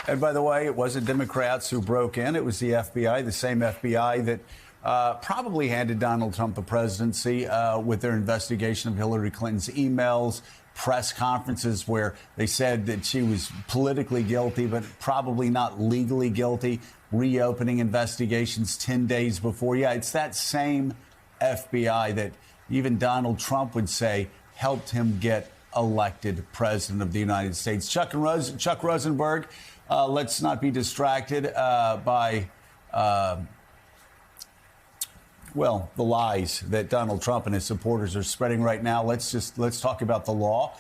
And by the way, it wasn't Democrats who broke in. It was the FBI, the same FBI that probably handed Donald Trump the presidency with their investigation of Hillary Clinton's emails, press conferences where they said that she was politically guilty, but probably not legally guilty, reopening investigations 10 days before. Yeah, it's that same FBI that even Donald Trump would say helped him get elected president of the United States. Chuck Rosenberg, let's not be distracted by, the lies that Donald Trump and his supporters are spreading right now. Let's talk about the law.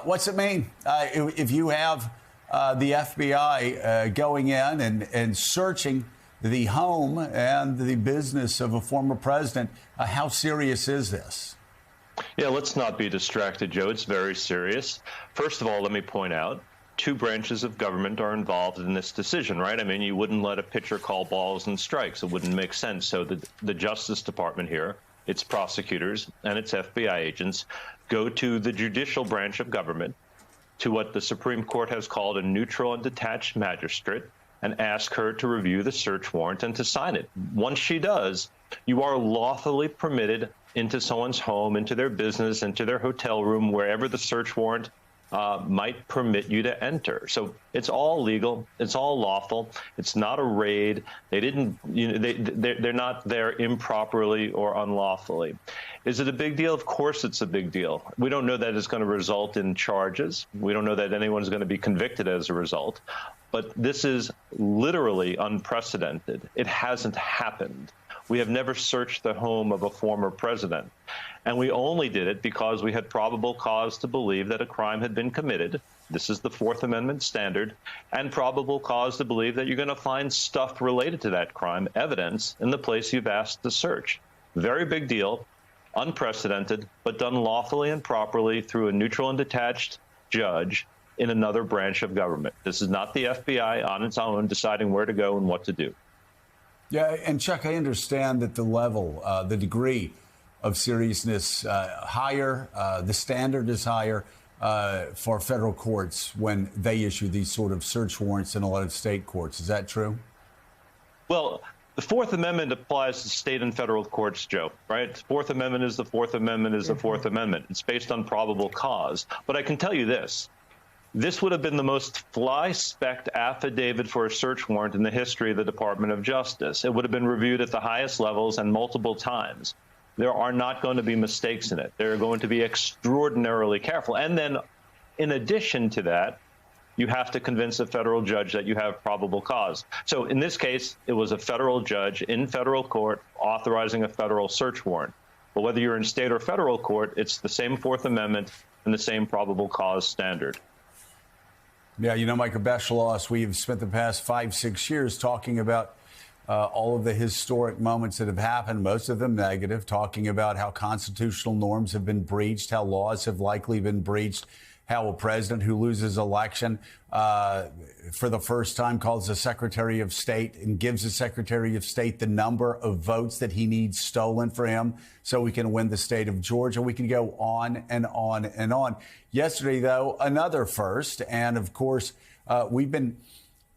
What's it mean if you have the FBI going in and searching the home and the business of a former president? How serious is this? Yeah, let's not be distracted, Joe. It's very serious. First of all, let me point out, two branches of government are involved in this decision, right? I mean, you wouldn't let a pitcher call balls and strikes. It wouldn't make sense. So the Justice Department here, its prosecutors and its FBI agents go to the judicial branch of government, to what the Supreme Court has called a neutral and detached magistrate, and ask her to review the search warrant and to sign it. Once she does, you are lawfully permitted into someone's home, into their business, into their hotel room, wherever the search warrant might permit you to enter. So it's all legal. It's all lawful. It's not a raid. They didn't, they're not there improperly or unlawfully. Is it a big deal? Of course it's a big deal. We don't know that it's going to result in charges. We don't know that anyone's going to be convicted as a result. But this is literally unprecedented. It hasn't happened. We have never searched the home of a former president. And we only did it because we had probable cause to believe that a crime had been committed. This is the Fourth Amendment standard, and probable cause to believe that you're going to find stuff related to that crime, evidence, in the place you've asked to search. Very big deal, unprecedented, but done lawfully and properly through a neutral and detached judge in another branch of government. This is not the FBI on its own deciding where to go and what to do. Yeah, and Chuck, I understand that the level, the degree of seriousness higher, the standard is higher for federal courts when they issue these sort of search warrants in a lot of state courts. Is that true? Well, the Fourth Amendment applies to state and federal courts, Joe, right? The Fourth Amendment is the Fourth Amendment is the Fourth Amendment. It's based on probable cause. But I can tell you this. This would have been the most fly-specked affidavit for a search warrant in the history of the Department of Justice. It would have been reviewed at the highest levels and multiple times. There are not going to be mistakes in it. They're going to be extraordinarily careful. And then, in addition to that, you have to convince a federal judge that you have probable cause. So in this case, it was a federal judge in federal court authorizing a federal search warrant. But whether you're in state or federal court, it's the same Fourth Amendment and the same probable cause standard. Yeah, you know, Michael Beschloss, we've spent the past 5-6 years talking about all of the historic moments that have happened, most of them negative, talking about how constitutional norms have been breached, how laws have likely been breached, how a president who loses election for the first time calls the Secretary of State and gives the Secretary of State the number of votes that he needs stolen for him so we can win the state of Georgia. We can go on and on and on. Yesterday, though, another first. And of course, we've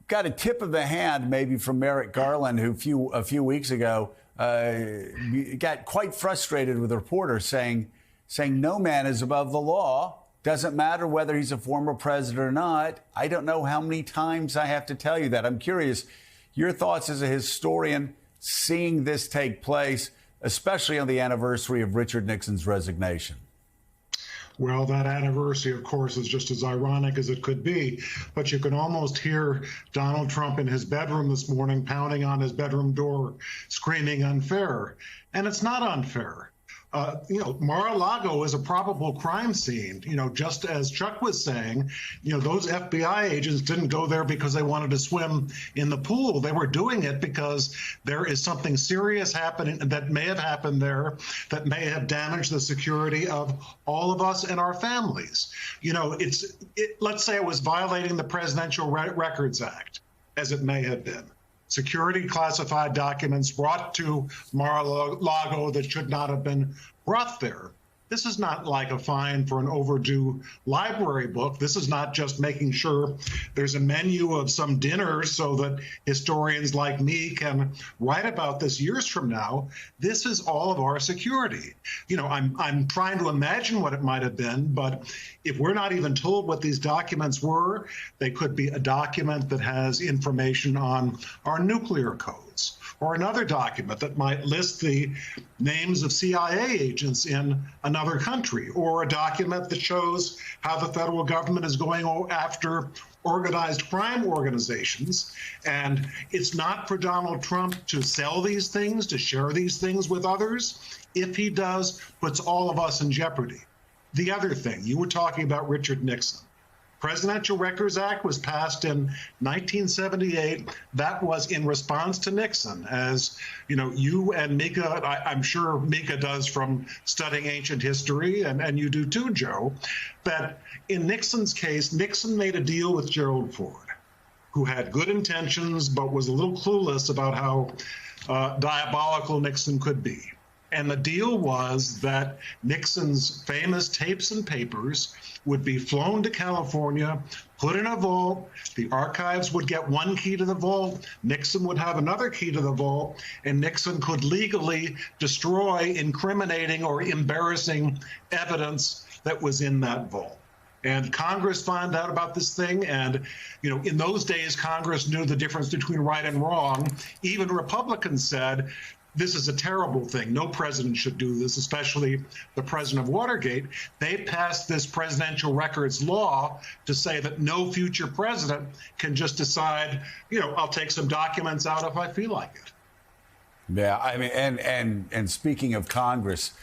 got a tip of the hand maybe from Merrick Garland, who a few weeks ago got quite frustrated with a reporter saying no man is above the law. Doesn't matter whether he's a former president or not. I don't know how many times I have to tell you that. I'm curious, your thoughts as a historian seeing this take place, especially on the anniversary of Richard Nixon's resignation. Well, that anniversary, of course, is just as ironic as it could be. But you can almost hear Donald Trump in his bedroom this morning, pounding on his bedroom door, screaming unfair. And it's not unfair. Mar-a-Lago is a probable crime scene. Just as Chuck was saying, those FBI agents didn't go there because they wanted to swim in the pool. They were doing it because there is something serious happening that may have happened there that may have damaged the security of all of us and our families. Let's say it was violating the Presidential Records Act, as it may have been. Security classified documents brought to Mar-a-Lago that should not have been brought there. This is not like a fine for an overdue library book. This is not just making sure there's a menu of some dinner so that historians like me can write about this years from now. This is all of our security. You know, I'm trying to imagine what it might have been, but if we're not even told what these documents were, they could be a document that has information on our nuclear codes, or another document that might list the names of CIA agents in another country, or a document that shows how the federal government is going after organized crime organizations. And it's not for Donald Trump to sell these things, to share these things with others. If he does, puts all of us in jeopardy. The other thing, you were talking about Richard Nixon. Presidential Records Act was passed in 1978. That was in response to Nixon. As you know, you and Mika, I'm sure Mika does from studying ancient history, and you do too, Joe, that in Nixon's case, Nixon made a deal with Gerald Ford, who had good intentions but was a little clueless about how diabolical Nixon could be. And the deal was that Nixon's famous tapes and papers would be flown to California, put in a vault. The archives would get one key to the vault. Nixon would have another key to the vault, and Nixon could legally destroy incriminating or embarrassing evidence that was in that vault. And Congress found out about this thing. And, you know, in those days, Congress knew the difference between right and wrong. Even Republicans said, this is a terrible thing. No president should do this, especially the president of Watergate. They passed this presidential records law to say that no future president can just decide, you know, I'll take some documents out if I feel like it. Yeah, I mean, and speaking of Congress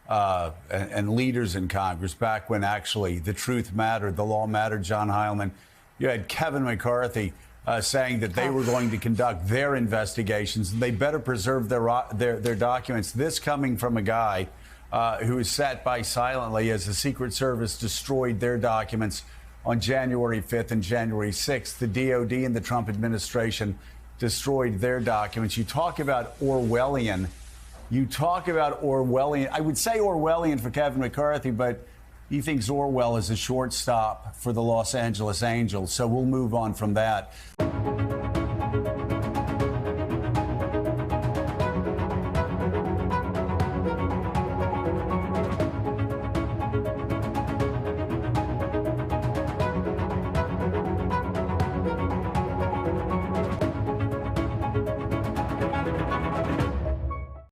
and leaders in Congress, back when actually the truth mattered, the law mattered, John Heilemann, you had Kevin McCarthy saying that they were going to conduct their investigations. They better preserve their documents. This coming from a guy who has sat by silently as the Secret Service destroyed their documents on January 5th and January 6th. The DOD and the Trump administration destroyed their documents. You talk about Orwellian. I would say Orwellian for Kevin McCarthy, but he thinks Orwell is a shortstop for the Los Angeles Angels, so we'll move on from that.